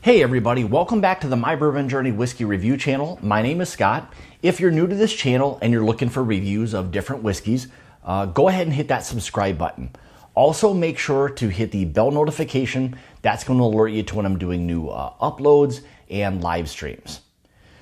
Hey everybody, welcome back to the My Bourbon Journey Whiskey Review channel. My name is Scott. If you're new to this channel and you're looking for reviews of different whiskeys, go ahead and hit that subscribe button. Also make sure to hit the bell notification. That's going to alert you to when I'm doing new uploads and live streams.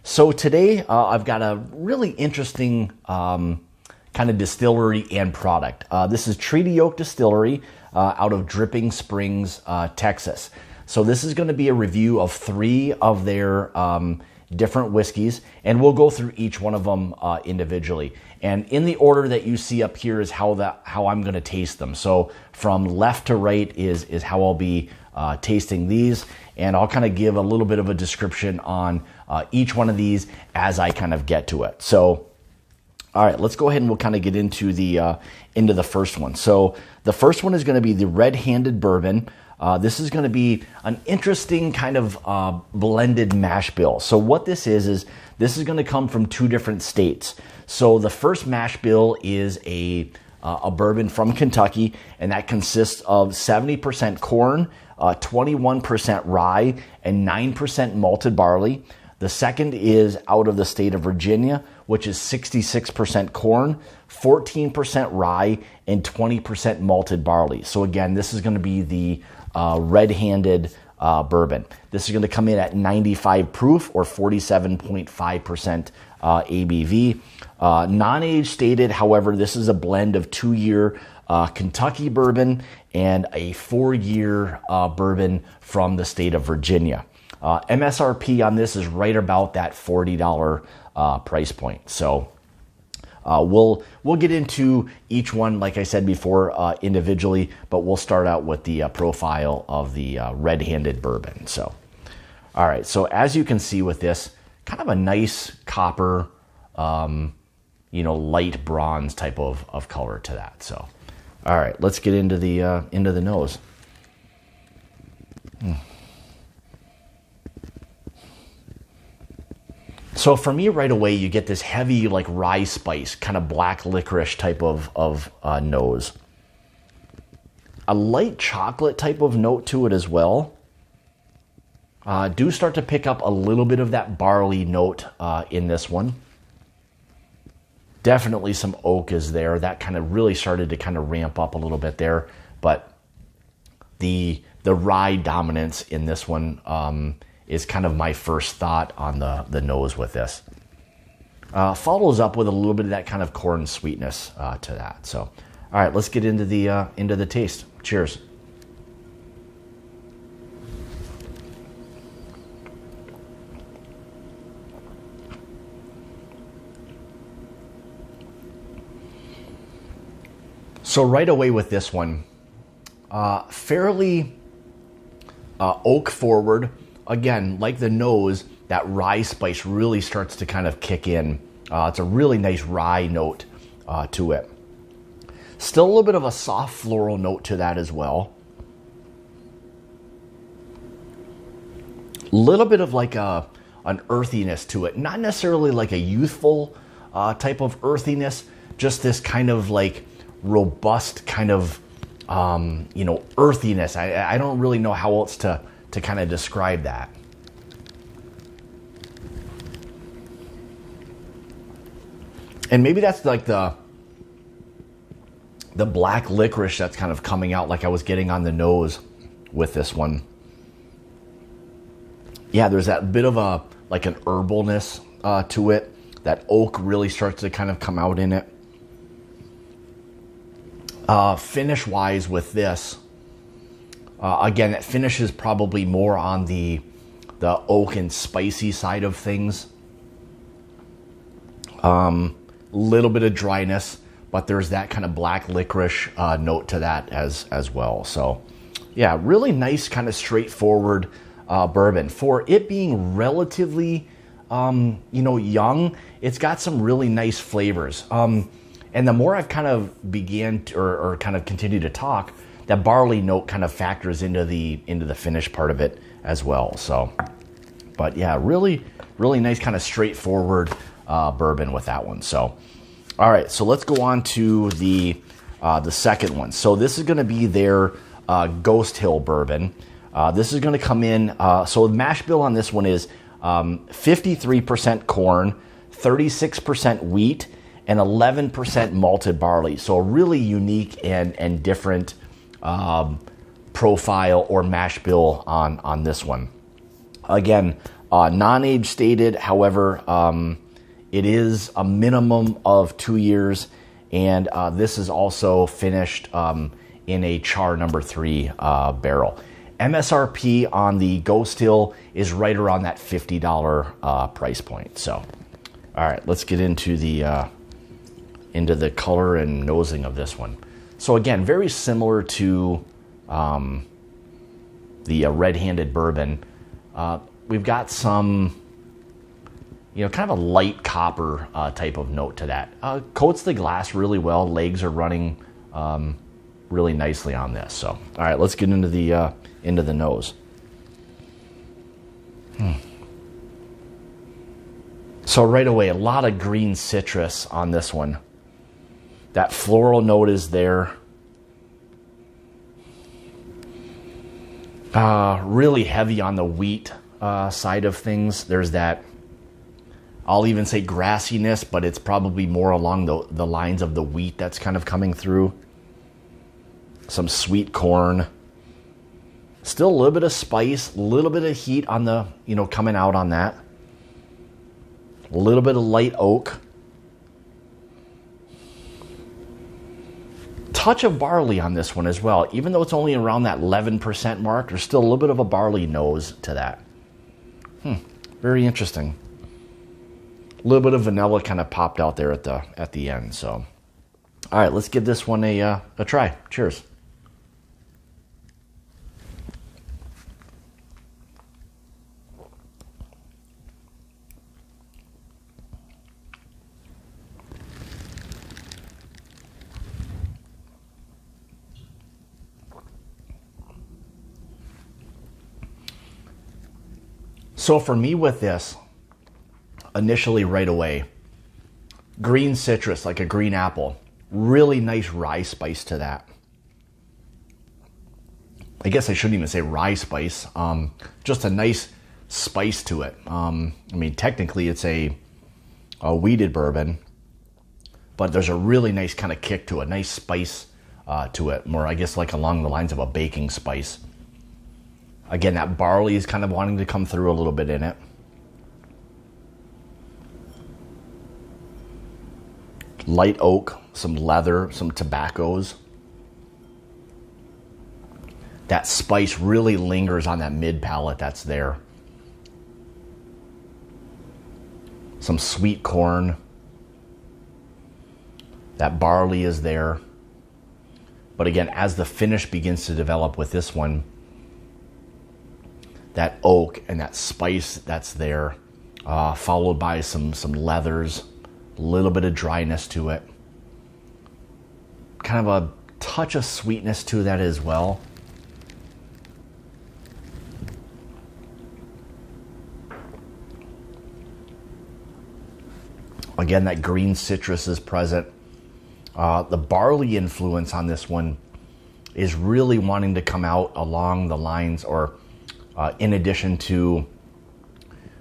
So today I've got a really interesting kind of distillery and product. This is Treaty Oak Distillery out of Dripping Springs, Texas. So this is going to be a review of 3 of their different whiskeys, and we'll go through each one of them individually. And in the order that you see up here is how I'm going to taste them. So from left to right is how I'll be tasting these, and I'll kind of give a little bit of a description on each one of these as I kind of get to it. So, all right, let's go ahead and we'll kind of get into the first one. So the first one is going to be the Red-Handed Bourbon. This is going to be an interesting kind of blended mash bill. So what this is this is going to come from 2 different states. So the first mash bill is a bourbon from Kentucky, and that consists of 70% corn, 21% rye, and 9% malted barley. The second is out of the state of Virginia, which is 66% corn, 14% rye, and 20% malted barley. So again, this is going to be the red-handed bourbon. This is going to come in at 95 proof or 47.5% ABV. Non-age stated, however, this is a blend of 2-year Kentucky bourbon and a 4-year bourbon from the state of Virginia. MSRP on this is right about that $40 price point. So we'll get into each one, like I said before, individually, but we'll start out with the profile of the red-handed bourbon. So, all right. So as you can see with this, kind of a nice copper, light bronze type of color to that. So, all right, let's get into the nose. So for me, right away, you get this heavy, like rye spice, kind of black licorice type of nose. A light chocolate type of note to it as well. Do start to pick up a little bit of that barley note in this one. Definitely some oak is there. That kind of really started to kind of ramp up a little bit there. But the rye dominance in this one is kind of my first thought on the nose with this. Follows up with a little bit of that kind of corn sweetness to that. So, all right, let's get into the taste. Cheers. So right away with this one, fairly oak forward. Again, like the nose, that rye spice really starts to kind of kick in. It's a really nice rye note to it. Still a little bit of a soft floral note to that as well. A little bit of like an earthiness to it. Not necessarily like a youthful type of earthiness, just this kind of like robust kind of, earthiness. I don't really know how else to kind of describe that. And maybe that's like the black licorice that's kind of coming out like I was getting on the nose with this one. Yeah, there's that bit of like an herbalness to it. That oak really starts to kind of come out in it. Finish wise with this, again, it finishes probably more on the oak and spicy side of things. Little bit of dryness, but there's that kind of black licorice note to that as well. So, yeah, really nice kind of straightforward bourbon. For it being relatively, young, it's got some really nice flavors. And the more I've kind of began to, or kind of continue to talk, that barley note kind of factors into the finish part of it as well. So, but yeah, really, really nice kind of straightforward bourbon with that one. So, all right, so let's go on to the second one. So this is going to be their Ghost Hill bourbon. This is going to come in, so the mash bill on this one is 53% corn, 36% wheat, and 11% malted barley. So a really unique and different profile or mash bill on this one. Again, non-age stated, however, it is a minimum of 2 years, and this is also finished in a char number 3 barrel. MSRP on the Ghost Hill is right around that $50 price point. So, all right, let's get into the color and nosing of this one. So again, very similar to the red-handed bourbon. We've got some, kind of a light copper type of note to that. Coats the glass really well. Legs are running really nicely on this. So, all right, let's get into the nose. So right away, a lot of green citrus on this one. That floral note is there. Really heavy on the wheat side of things. There's that, I'll even say grassiness, but it's probably more along the lines of the wheat that's kind of coming through. Some sweet corn. Still a little bit of spice, a little bit of heat on the, coming out on that. A little bit of light oak. Touch of barley on this one as well. Even though it's only around that 11% mark, there's still a little bit of a barley nose to that. Very interesting. A little bit of vanilla kind of popped out there at the end. So, all right, let's give this one a try. Cheers. So for me with this, initially right away, green citrus, like a green apple, really nice rye spice to that. I guess I shouldn't even say rye spice, just a nice spice to it. Technically it's a wheated bourbon, but there's a really nice kind of kick to it, nice spice to it, more I guess like along the lines of a baking spice. Again, that barley is kind of wanting to come through a little bit in it. Light oak, some leather, some tobaccos. That spice really lingers on that mid palate that's there. Some sweet corn. That barley is there. But again, as the finish begins to develop with this one, that oak and that spice that's there, followed by some leathers, a little bit of dryness to it. Kind of a touch of sweetness to that as well. Again, that green citrus is present. The barley influence on this one is really wanting to come out along the lines, or in addition to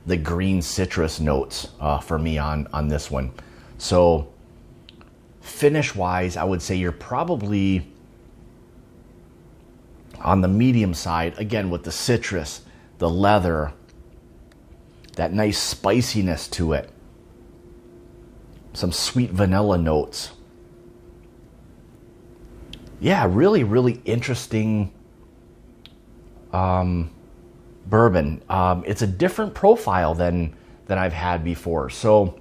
the green citrus notes for me on this one. So finish wise, I would say you're probably on the medium side, again with the citrus, the leather, that nice spiciness to it, some sweet vanilla notes. Yeah, really, really interesting bourbon. It's a different profile than I've had before. So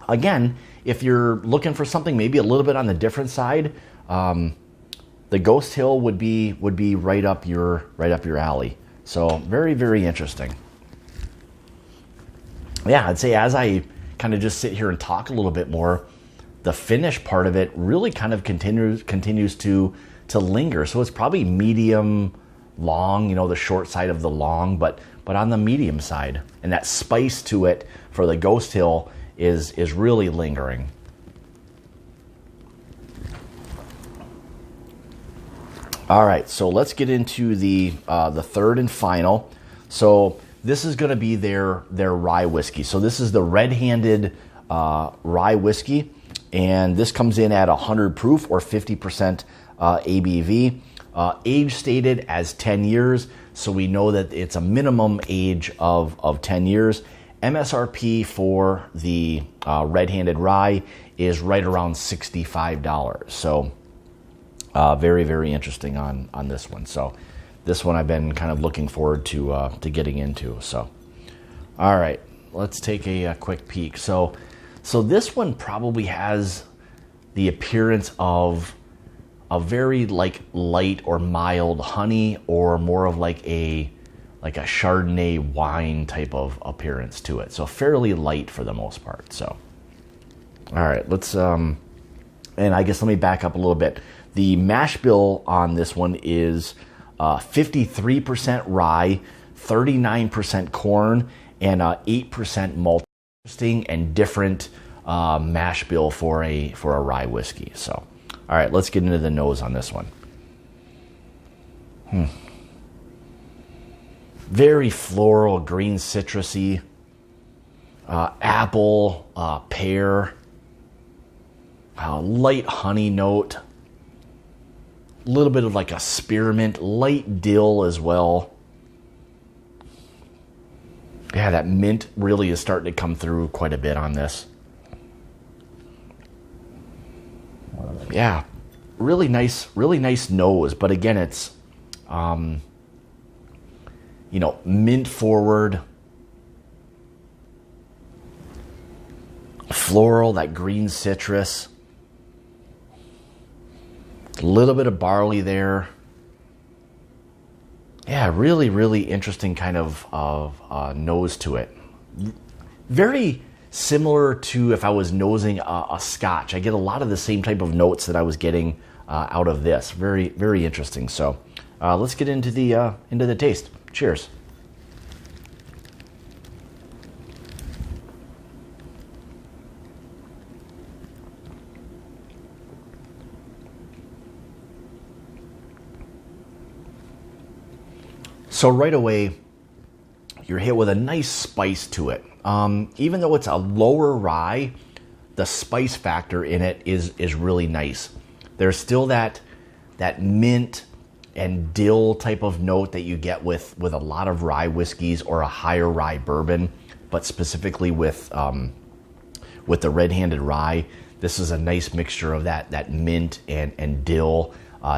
again, if you're looking for something maybe a little bit on the different side, the Ghost Hill would be right up your alley. So very, very interesting. Yeah, I'd say as I kind of just sit here and talk a little bit more, the finish part of it really kind of continues to linger. So it's probably medium long, the short side of the long, but on the medium side. And that spice to it for the Ghost Hill is really lingering. All right, so let's get into the third and final. So this is going to be their rye whiskey. So this is the red-handed rye whiskey, and this comes in at 100 proof or 50% ABV. Age stated as 10 years, so we know that it's a minimum age of 10 years. MSRP for the red-handed rye is right around $65. So very, very interesting on this one. So this one I've been kind of looking forward to getting into. So, all right, let's take a quick peek. So this one probably has the appearance of a very like light or mild honey, or more of like a Chardonnay wine type of appearance to it. So fairly light for the most part. So, all right, let's and I guess let me back up a little bit. The mash bill on this one is 53% rye, 39% corn, and 8% malt. Interesting and different mash bill for a rye whiskey. So, all right, let's get into the nose on this one. Very floral, green, citrusy, apple, pear, light honey note, a little bit of like a spearmint, light dill as well. Yeah, that mint really is starting to come through quite a bit on this. Yeah, really nice nose, but again, it's mint forward, floral, that green citrus, a little bit of barley there. Yeah, really, really interesting kind of nose to it. Very similar to if I was nosing a Scotch. I get a lot of the same type of notes that I was getting out of this. Very, very interesting. So let's get into the taste. Cheers. So right away, you're hit with a nice spice to it. Even though it's a lower rye, the spice factor in it is really nice. There's still that mint and dill type of note that you get with a lot of rye whiskeys or a higher rye bourbon, but specifically with the red-handed rye, this is a nice mixture of that mint and dill.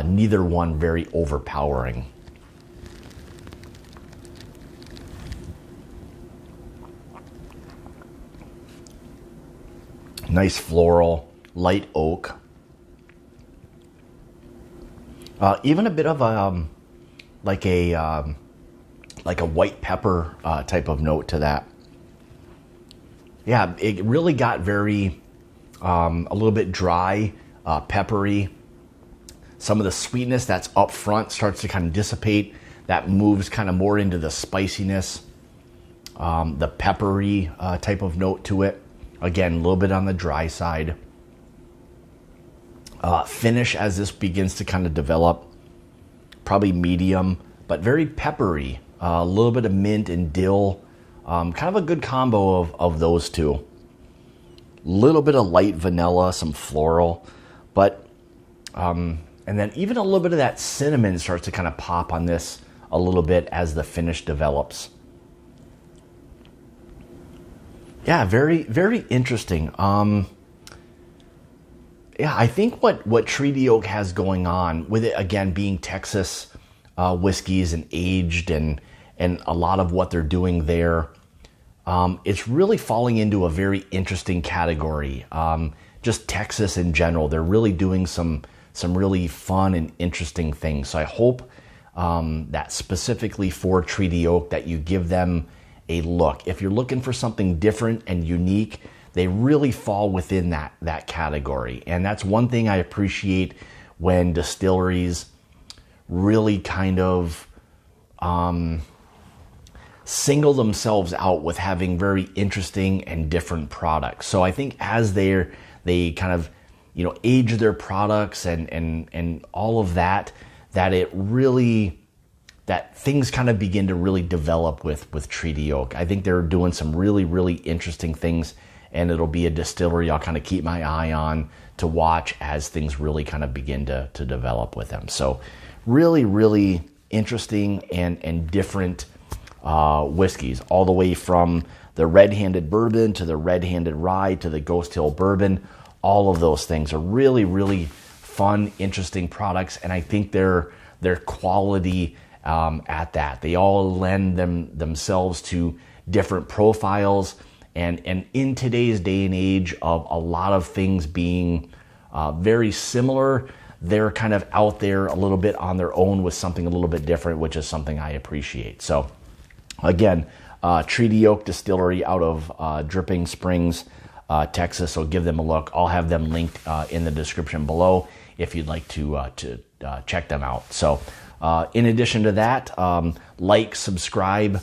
Neither one very overpowering. Nice floral, light oak. Even a bit of like a white pepper type of note to that. Yeah, it really got very a little bit dry, peppery. Some of the sweetness that's up front starts to kind of dissipate. That moves kind of more into the spiciness, the peppery type of note to it. Again, a little bit on the dry side. Finish as this begins to kind of develop, probably medium, but very peppery. A little bit of mint and dill. Kind of a good combo of those two. A little bit of light vanilla, some floral, but and then even a little bit of that cinnamon starts to kind of pop on this a little bit as the finish develops. Yeah, very, very interesting. Yeah, I think what Treaty Oak has going on with it, again, being Texas whiskeys and aged and a lot of what they're doing there, it's really falling into a very interesting category. Just Texas in general, they're really doing some really fun and interesting things. So I hope that specifically for Treaty Oak that you give them a look. If you're looking for something different and unique, they really fall within that category. And that's one thing I appreciate when distilleries really kind of single themselves out with having very interesting and different products. So I think as they kind of age their products and all of that, that that things kind of begin to really develop with Treaty Oak. I think they're doing some really, really interesting things, and it'll be a distillery I'll kind of keep my eye on to watch as things really kind of begin to develop with them. So really, really interesting and different whiskeys, all the way from the red-handed bourbon to the red-handed rye to the Ghost Hill bourbon. All of those things are really, really fun, interesting products, and I think they're quality at that. They all lend themselves to different profiles, and in today's day and age of a lot of things being very similar, they're kind of out there a little bit on their own with something a little bit different, which is something I appreciate. So again, Treaty Oak Distillery out of Dripping Springs, Texas. So give them a look. I'll have them linked in the description below if you'd like to check them out. So in addition to that, like, subscribe.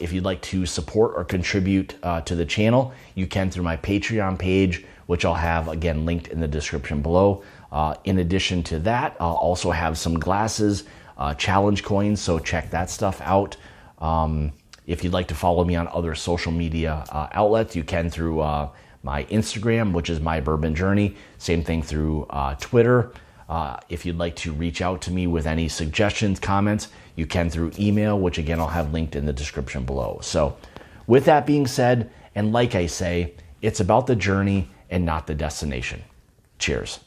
If you'd like to support or contribute to the channel, you can through my Patreon page, which I'll have, again, linked in the description below. In addition to that, I'll also have some glasses, challenge coins, so check that stuff out. If you'd like to follow me on other social media outlets, you can through my Instagram, which is My Bourbon Journey. Same thing through Twitter. If you'd like to reach out to me with any suggestions, comments, you can through email, which again, I'll have linked in the description below. So with that being said, and like I say, it's about the journey and not the destination. Cheers.